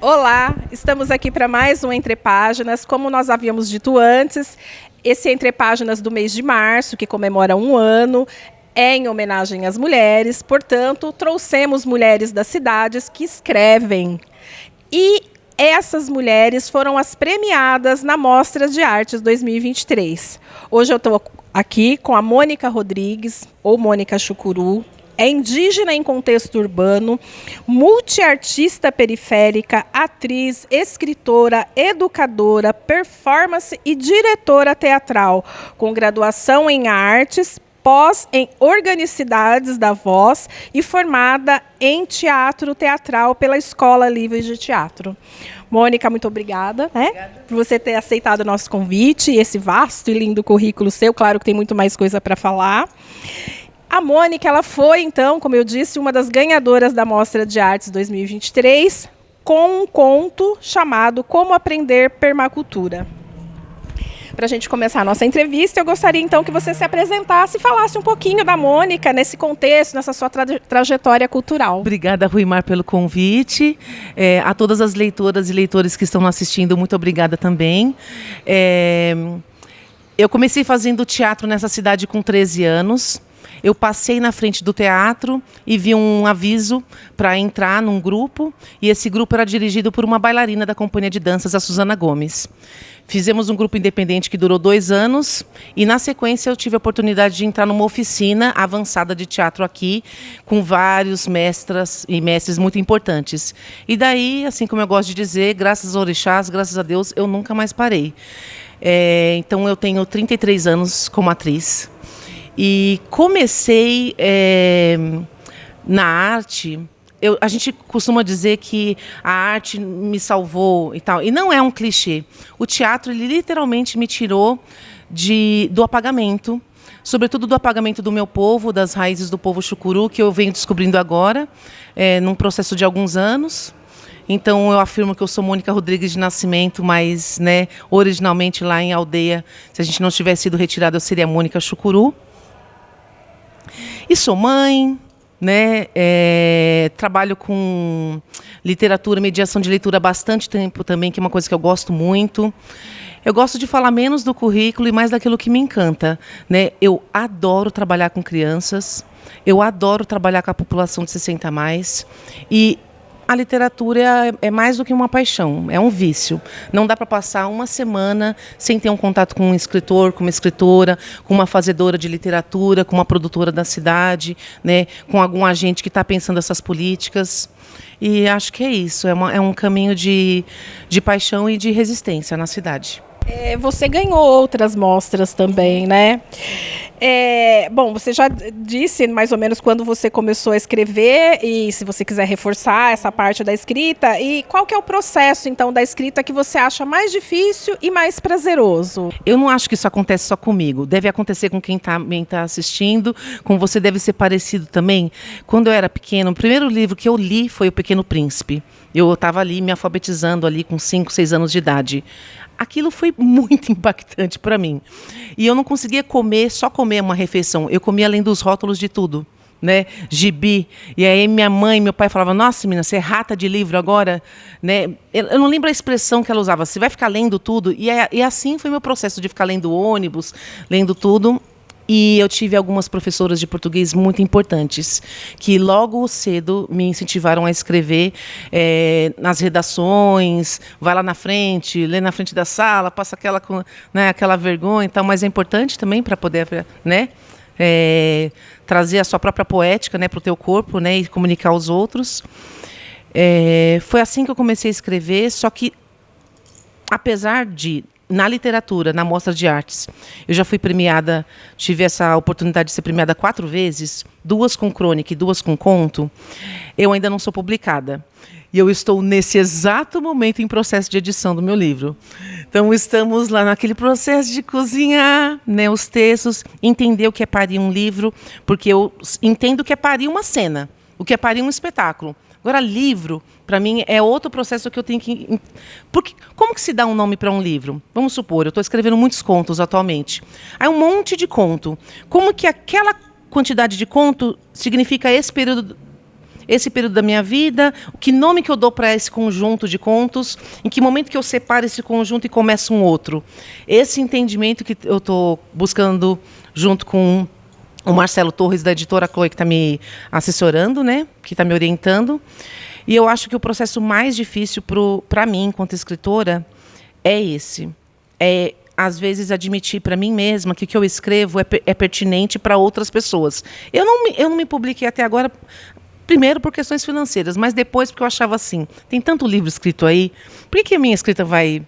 Olá, estamos aqui para mais um Entre Páginas. Como nós havíamos dito antes, esse Entre Páginas do mês de março, que comemora um ano, é em homenagem às mulheres. Portanto, trouxemos mulheres das cidades que escrevem. E essas mulheres foram as premiadas na Mostra de Artes 2023. Hoje eu estou aqui com a Mônica Rodrigues, ou Mônica Chucuru. É indígena em contexto urbano, multiartista periférica, atriz, escritora, educadora, performance e diretora teatral, com graduação em artes, pós em organicidades da voz e formada em teatro teatral pela Escola Livre de Teatro. Mônica, muito obrigada, por você ter aceitado o nosso convite e esse vasto e lindo currículo seu. Claro que tem muito mais coisa para falar. A Mônica, ela foi, então, como eu disse, uma das ganhadoras da Mostra de Artes 2023, com um conto chamado Como Aprender Permacultura. Para a gente começar a nossa entrevista, eu gostaria, então, que você se apresentasse e falasse um pouquinho da Mônica, nesse contexto, nessa sua trajetória cultural. Obrigada, Ruimar, pelo convite. A todas as leitoras e leitores que estão assistindo, muito obrigada também. Eu comecei fazendo teatro nessa cidade com 13 anos. Eu passei na frente do teatro e vi um aviso para entrar num grupo, e esse grupo era dirigido por uma bailarina da Companhia de Danças, a Suzana Gomes. Fizemos um grupo independente que durou 2 anos, e na sequência eu tive a oportunidade de entrar numa oficina avançada de teatro aqui, com vários mestras e mestres muito importantes. E daí, assim como eu gosto de dizer, graças aos orixás, graças a Deus, eu nunca mais parei. Então eu tenho 33 anos como atriz. E comecei na arte. A gente costuma dizer que a arte me salvou e tal. E não é um clichê. O teatro, ele literalmente me tirou do apagamento. Sobretudo do apagamento do meu povo, das raízes do povo chucuru, que eu venho descobrindo agora, num processo de alguns anos. Então, eu afirmo que eu sou Mônica Rodrigues de nascimento, mas, originalmente lá em aldeia, se a gente não tivesse sido retirado, eu seria Mônica Chucuru. E sou mãe, trabalho com literatura, mediação de leitura há bastante tempo também, que é uma coisa que eu gosto muito. Eu gosto de falar menos do currículo e mais daquilo que me encanta. Eu adoro trabalhar com crianças, eu adoro trabalhar com a população de 60 a mais, e a literatura é mais do que uma paixão, é um vício. Não dá para passar uma semana sem ter um contato com um escritor, com uma escritora, com uma fazedora de literatura, com uma produtora da cidade, com algum agente que está pensando essas políticas. E acho que é isso, é um caminho de paixão e de resistência na cidade. Você ganhou outras mostras também, né? Bom, você já disse mais ou menos quando você começou a escrever, e se você quiser reforçar essa parte da escrita, e qual que é o processo, então, da escrita que você acha mais difícil e mais prazeroso? Eu não acho que isso acontece só comigo. Deve acontecer com quem também está assistindo, com você deve ser parecido também. Quando eu era pequena, o primeiro livro que eu li foi O Pequeno Príncipe. Eu estava ali me alfabetizando ali com 5, 6 anos de idade. Aquilo foi muito impactante para mim. E eu não conseguia só comer uma refeição. Eu comia além dos rótulos de tudo, gibi. E aí minha mãe e meu pai falavam: nossa, menina, você é rata de livro agora, Eu não lembro a expressão que ela usava. Você vai ficar lendo tudo? E assim foi meu processo de ficar lendo ônibus, lendo tudo. E eu tive algumas professoras de português muito importantes, que logo cedo me incentivaram a escrever nas redações, vai lá na frente, lê na frente da sala, passa aquela vergonha e tal, mas é importante também para poder trazer a sua própria poética para o teu corpo, e comunicar aos outros. Foi assim que eu comecei a escrever, só que, apesar de na literatura, na Mostra de Artes, eu já fui premiada, tive essa oportunidade de ser premiada 4 vezes, 2 com crônica e 2 com conto. Eu ainda não sou publicada. E eu estou nesse exato momento em processo de edição do meu livro. Então estamos lá naquele processo de cozinhar, os textos, entender o que é parir um livro, porque eu entendo o que é parir uma cena, o que é parir um espetáculo. Agora, livro, para mim, é outro processo que eu tenho que... Como que se dá um nome para um livro? Vamos supor, eu estou escrevendo muitos contos atualmente. Aí um monte de conto. Como que aquela quantidade de conto significa esse período esse período da minha vida, que nome que eu dou para esse conjunto de contos, em que momento que eu separo esse conjunto e começo um outro. Esse entendimento que eu estou buscando junto com o Marcelo Torres, da editora Chloe, que está me assessorando, né? Que está me orientando. E eu acho que o processo mais difícil para mim, enquanto escritora, é esse. É, às vezes, admitir para mim mesma que o que eu escrevo é pertinente para outras pessoas. Eu não me publiquei até agora, primeiro por questões financeiras, mas depois porque eu achava assim, tem tanto livro escrito aí, por que a minha escrita vai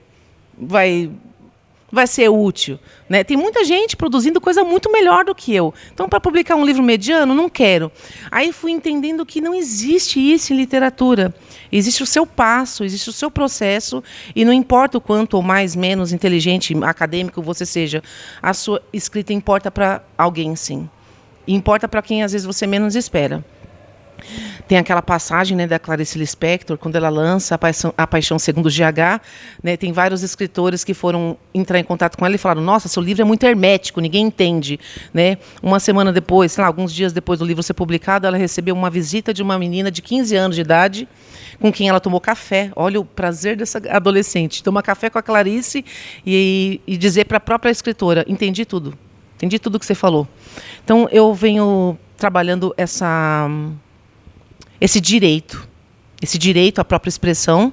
ser útil? Né? Tem muita gente produzindo coisa muito melhor do que eu. Então, para publicar um livro mediano, não quero. Aí fui entendendo que não existe isso em literatura. Existe o seu passo, existe o seu processo, e não importa o quanto ou mais, menos inteligente, acadêmico você seja, a sua escrita importa para alguém, sim. E importa para quem, às vezes, você menos espera. Tem aquela passagem, né, da Clarice Lispector, quando ela lança A Paixão Segundo GH, né, tem vários escritores que foram entrar em contato com ela e falaram: nossa, seu livro é muito hermético, ninguém entende. Né? Uma semana depois, sei lá, alguns dias depois do livro ser publicado, ela recebeu uma visita de uma menina de 15 anos de idade, com quem ela tomou café. Olha o prazer dessa adolescente, tomar café com a Clarice e dizer para a própria escritora: entendi tudo que você falou. Então, eu venho trabalhando esse direito à própria expressão,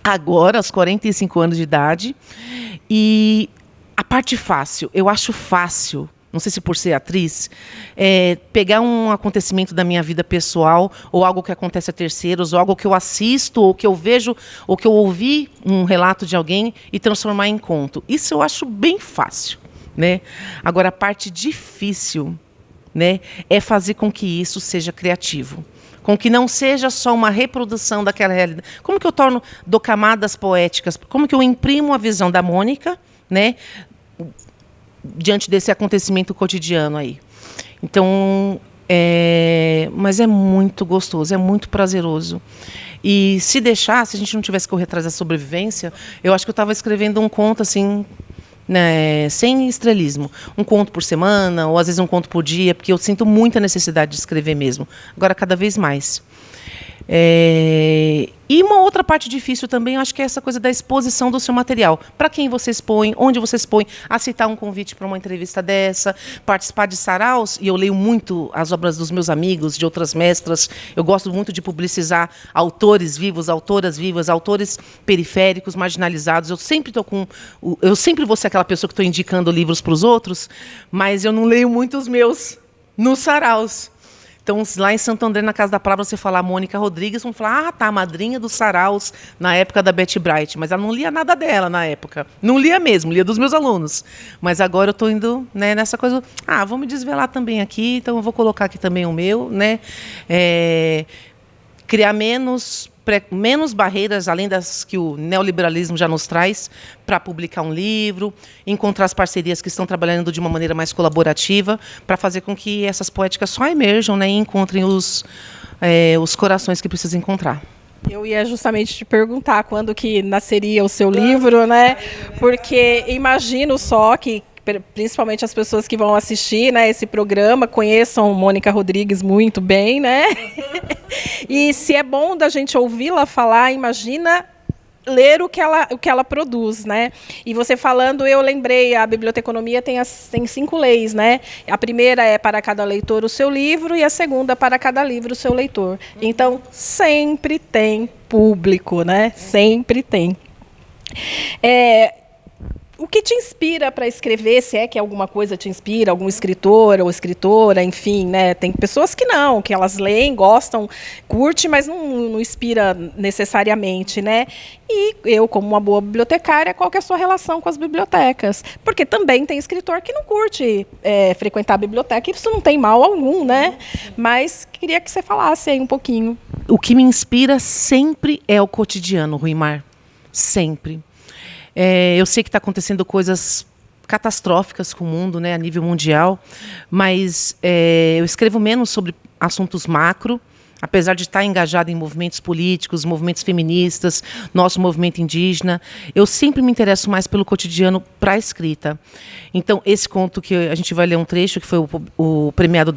agora, aos 45 anos de idade. E a parte fácil, eu acho fácil, não sei se por ser atriz, pegar um acontecimento da minha vida pessoal, ou algo que acontece a terceiros, ou algo que eu assisto, ou que eu vejo, ou que eu ouvi um relato de alguém e transformar em conto. Isso eu acho bem fácil. Né? Agora, a parte difícil, né, é fazer com que isso seja criativo. Com que não seja só uma reprodução daquela realidade. Como que eu dou camadas poéticas? Como que eu imprimo a visão da Mônica, né, diante desse acontecimento cotidiano aí? Então, mas é muito gostoso, é muito prazeroso. E se a gente não tivesse correr atrás da sobrevivência, eu acho que eu estava escrevendo um conto assim, né, sem estrelismo, um conto por semana, ou às vezes um conto por dia, porque eu sinto muita necessidade de escrever mesmo. Agora, cada vez mais. E uma outra parte difícil também, eu acho que é essa coisa da exposição do seu material. Para quem você expõe, onde você expõe, aceitar um convite para uma entrevista dessa, participar de saraus, e eu leio muito as obras dos meus amigos, de outras mestras. Eu gosto muito de publicizar autores vivos, autoras vivas, autores periféricos, marginalizados. Eu sempre vou ser aquela pessoa que estou indicando livros para os outros, mas eu não leio muito os meus nos saraus. Então, lá em Santo André, na Casa da Palavra, você falar Mônica Rodrigues, vão falar: tá, a madrinha dos saraus na época da Betty Bright. Mas ela não lia nada dela na época. Não lia mesmo, lia dos meus alunos. Mas agora eu estou indo, né, nessa coisa, vou me desvelar também aqui, então eu vou colocar aqui também o meu, né? Criar menos barreiras, além das que o neoliberalismo já nos traz, para publicar um livro, encontrar as parcerias que estão trabalhando de uma maneira mais colaborativa, para fazer com que essas poéticas só emerjam, né, e encontrem os corações que precisam encontrar. Eu ia justamente te perguntar quando que nasceria o seu livro, né? Porque imagino só que principalmente as pessoas que vão assistir, né, esse programa conheçam Mônica Rodrigues muito bem, né? E se é bom da gente ouvi-la falar, imagina ler o que ela produz, né? E você falando, eu lembrei, a biblioteconomia tem 5 leis, né? A primeira é para cada leitor o seu livro e a segunda para cada livro o seu leitor. Então, sempre tem público, né? Sempre tem. O que te inspira para escrever, se é que alguma coisa te inspira, algum escritor ou escritora, enfim, né? Tem pessoas que não, que elas leem, gostam, curtem, mas não inspira necessariamente, né? E eu, como uma boa bibliotecária, qual que é a sua relação com as bibliotecas? Porque também tem escritor que não curte frequentar a biblioteca, e isso não tem mal algum, né? Mas queria que você falasse aí um pouquinho. O que me inspira sempre é o cotidiano, Ruimar. Sempre. Eu sei que está acontecendo coisas catastróficas com o mundo, né, a nível mundial, mas eu escrevo menos sobre assuntos macro, apesar de estar engajada em movimentos políticos, movimentos feministas, nosso movimento indígena. Eu sempre me interesso mais pelo cotidiano para a escrita. Então, esse conto que a gente vai ler um trecho, que foi o premiado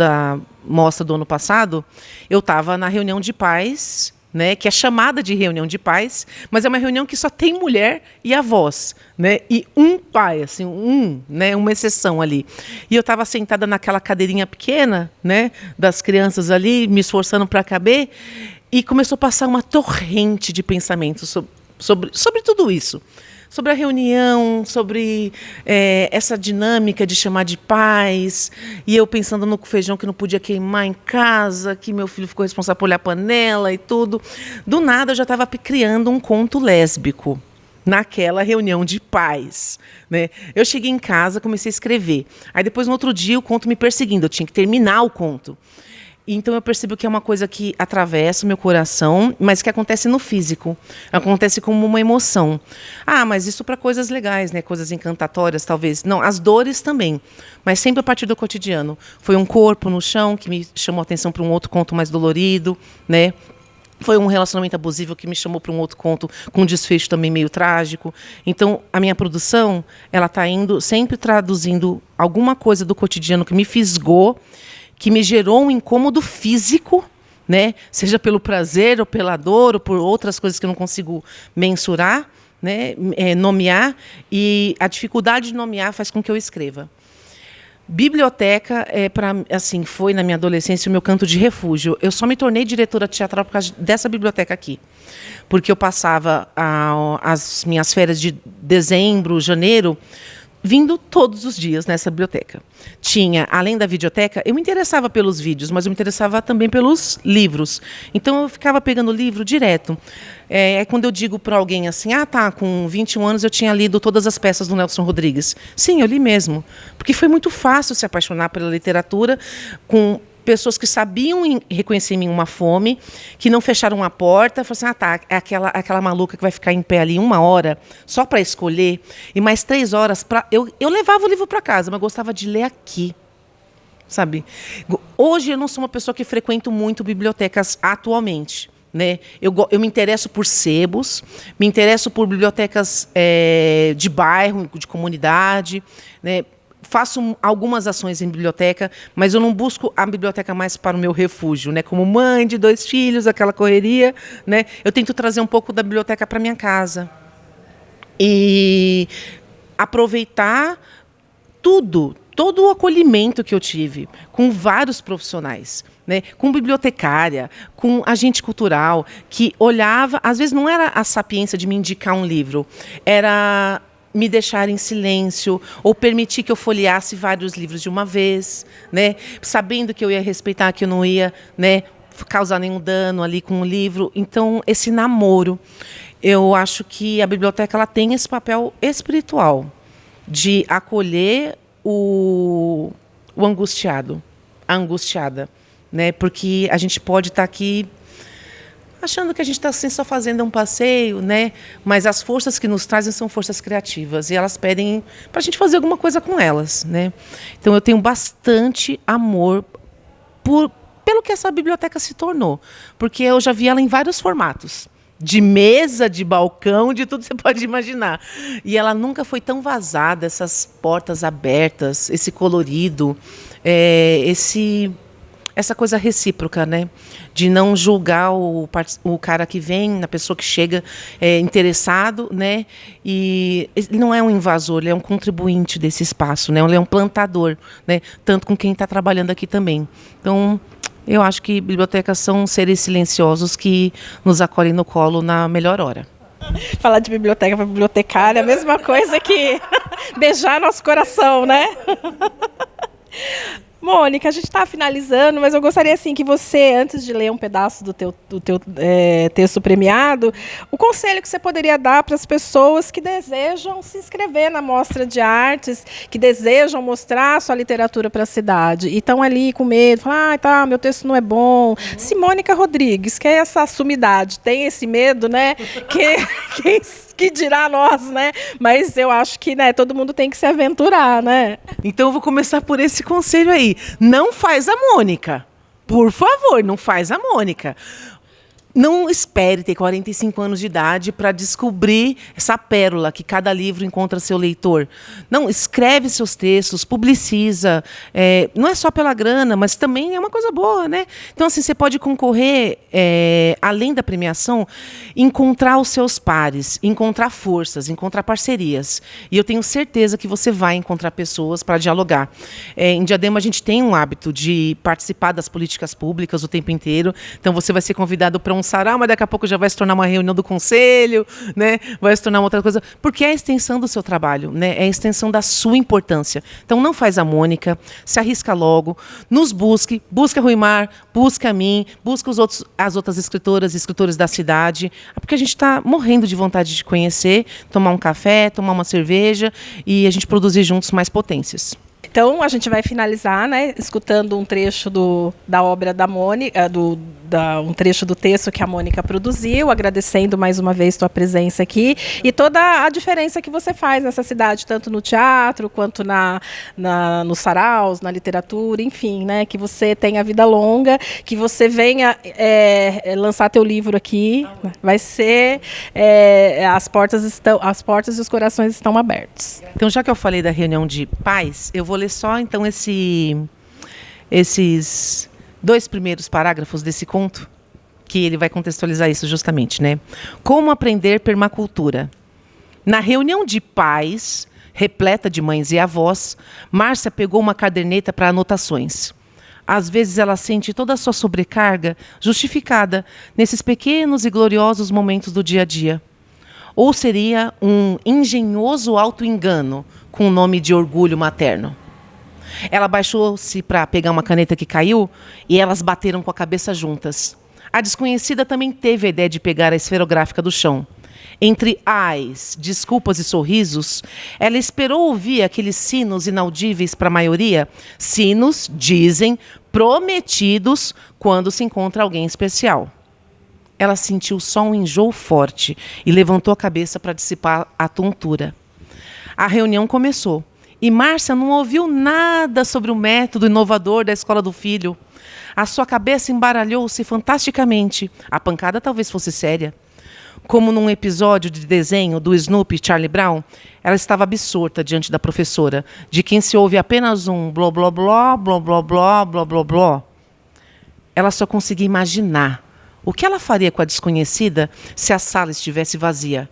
mostra do ano passado, eu estava na reunião de pais, né, que é chamada de reunião de pais, mas é uma reunião que só tem mulher e avós, né, e um pai, assim, né, uma exceção ali. E eu estava sentada naquela cadeirinha pequena, né, das crianças ali, me esforçando para caber, e começou a passar uma torrente de pensamentos sobre tudo isso. Sobre a reunião, sobre essa dinâmica de chamar de pais, e eu pensando no feijão que não podia queimar em casa, que meu filho ficou responsável por olhar a panela e tudo. Do nada eu já estava criando um conto lésbico naquela reunião de pais, né? Eu cheguei em casa, comecei a escrever. Aí depois, no outro dia, o conto me perseguindo, eu tinha que terminar o conto. Então eu percebo que é uma coisa que atravessa o meu coração, mas que acontece no físico. Acontece como uma emoção. Ah, mas isso para coisas legais, né? Coisas encantatórias, talvez. Não, as dores também, mas sempre a partir do cotidiano. Foi um corpo no chão que me chamou a atenção para um outro conto mais dolorido, né? Foi um relacionamento abusivo que me chamou para um outro conto com um desfecho também meio trágico. Então, a minha produção, ela está indo sempre traduzindo alguma coisa do cotidiano que me fisgou, que me gerou um incômodo físico, né? Seja pelo prazer ou pela dor ou por outras coisas que eu não consigo mensurar, né? Nomear, e a dificuldade de nomear faz com que eu escreva. Biblioteca assim, foi na minha adolescência o meu canto de refúgio. Eu só me tornei diretora teatral por causa dessa biblioteca aqui, porque eu passava as minhas férias de dezembro, janeiro, vindo todos os dias nessa biblioteca. Tinha, além da videoteca, eu me interessava pelos vídeos, mas eu me interessava também pelos livros. Então eu ficava pegando livro direto. Quando eu digo para alguém assim, com 21 anos eu tinha lido todas as peças do Nelson Rodrigues. Sim, eu li mesmo. Porque foi muito fácil se apaixonar pela literatura com pessoas que sabiam reconhecer em mim uma fome, que não fecharam a porta, falaram assim, é aquela maluca que vai ficar em pé ali 1 hora, só para escolher, e mais 3 horas para... Eu levava o livro para casa, mas gostava de ler aqui, sabe? Hoje eu não sou uma pessoa que frequento muito bibliotecas atualmente, né? Eu me interesso por sebos, me interesso por bibliotecas de bairro, de comunidade, né? Faço algumas ações em biblioteca, mas eu não busco a biblioteca mais para o meu refúgio, né? Como mãe de 2 filhos, aquela correria, né? Eu tento trazer um pouco da biblioteca para minha casa e aproveitar todo o acolhimento que eu tive com vários profissionais, né? Com bibliotecária, com agente cultural, que olhava, às vezes não era a sapiência de me indicar um livro, era me deixar em silêncio ou permitir que eu folheasse vários livros de uma vez, né? Sabendo que eu ia respeitar, que eu não ia, né, causar nenhum dano ali com o livro. Então, esse namoro, eu acho que a biblioteca ela tem esse papel espiritual de acolher o angustiado, a angustiada, né? Porque a gente pode estar aqui achando que a gente está assim, só fazendo um passeio, né? Mas as forças que nos trazem são forças criativas e elas pedem para a gente fazer alguma coisa com elas, né? Então eu tenho bastante amor pelo que essa biblioteca se tornou, porque eu já vi ela em vários formatos, de mesa, de balcão, de tudo que você pode imaginar. E ela nunca foi tão vazada, essas portas abertas, esse colorido, essa coisa recíproca, né? De não julgar o cara que vem, a pessoa que chega interessado, né? E ele não é um invasor, ele é um contribuinte desse espaço, né? Ele é um plantador, né? Tanto com quem está trabalhando aqui também. Então, eu acho que bibliotecas são seres silenciosos que nos acolhem no colo na melhor hora. Falar de biblioteca para bibliotecária é a mesma coisa que beijar nosso coração, né? Mônica, a gente está finalizando, mas eu gostaria assim que você, antes de ler um pedaço do teu texto premiado, o conselho que você poderia dar para as pessoas que desejam se inscrever na Mostra de Artes, que desejam mostrar a sua literatura para a cidade, e estão ali com medo, falam, meu texto não é bom. Simônica Rodrigues, que é essa sumidade, tem esse medo, né? Que dirá nós, né? Mas eu acho que, né, todo mundo tem que se aventurar, né? Então eu vou começar por esse conselho aí. Não faz a Mônica. Por favor, não faz a Mônica. Não espere ter 45 anos de idade para descobrir essa pérola que cada livro encontra seu leitor. Não, escreve seus textos, publiciza. Não é só pela grana, mas também é uma coisa boa, né? Então, assim, você pode concorrer, além da premiação, encontrar os seus pares, encontrar forças, encontrar parcerias. E eu tenho certeza que você vai encontrar pessoas para dialogar. Em Diadema, a gente tem um hábito de participar das políticas públicas o tempo inteiro. Então, você vai ser convidado para um sarau, mas daqui a pouco já vai se tornar uma reunião do conselho, né? Vai se tornar uma outra coisa, porque é a extensão do seu trabalho, né? É a extensão da sua importância. Então não faz a Mônica, se arrisca logo, nos busque a Ruimar, busca a mim, busca as outras escritoras e escritores da cidade, porque a gente está morrendo de vontade de conhecer, tomar um café, tomar uma cerveja e a gente produzir juntos mais potências. Então, a gente vai finalizar, né, escutando um trecho da obra da Mônica, um trecho do texto que a Mônica produziu, agradecendo mais uma vez tua presença aqui e toda a diferença que você faz nessa cidade, tanto no teatro quanto nos saraus, na literatura, enfim, né, que você tenha vida longa, que você venha lançar teu livro aqui, vai ser as portas e os corações estão abertos. Então, já que eu falei da reunião de pais, eu vou ler só então esses 2 primeiros parágrafos desse conto, que ele vai contextualizar isso justamente, né? Como aprender permacultura. Na reunião de pais, repleta de mães e avós, Márcia pegou uma caderneta para anotações. Às vezes ela sente toda a sua sobrecarga justificada nesses pequenos e gloriosos momentos do dia a dia. Ou seria um engenhoso auto-engano com o nome de orgulho materno. Ela baixou-se para pegar uma caneta que caiu e elas bateram com a cabeça juntas. A desconhecida também teve a ideia de pegar a esferográfica do chão. Entre ais, desculpas e sorrisos, ela esperou ouvir aqueles sinos inaudíveis para a maioria. Sinos, dizem, prometidos quando se encontra alguém especial. Ela sentiu só um enjoo forte e levantou a cabeça para dissipar a tontura. A reunião começou. E Márcia não ouviu nada sobre o método inovador da escola do filho. A sua cabeça embaralhou-se fantasticamente. A pancada talvez fosse séria. Como num episódio de desenho do Snoopy e Charlie Brown, ela estava absorta diante da professora, de quem se ouve apenas um bló, bló, bló, bló, bló, bló, bló, bló, bló. Ela só conseguia imaginar o que ela faria com a desconhecida se a sala estivesse vazia.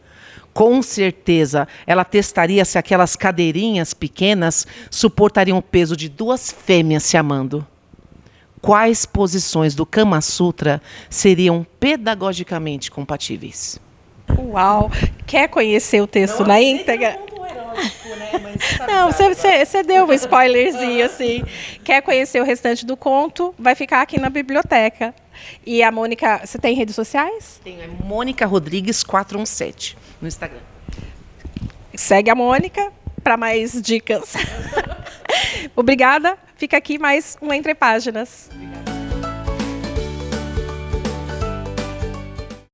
Com certeza, ela testaria se aquelas cadeirinhas pequenas suportariam o peso de 2 fêmeas se amando. Quais posições do Kama Sutra seriam pedagogicamente compatíveis? Uau! Quer conhecer o texto na íntegra? Não, você deu um spoilerzinho assim. Quer conhecer o restante do conto? Vai ficar aqui na biblioteca. E a Mônica, você tem redes sociais? Tenho, é Mônica Rodrigues 417 no Instagram. Segue a Mônica para mais dicas. Obrigada. Fica aqui mais um Entre Páginas. Obrigada.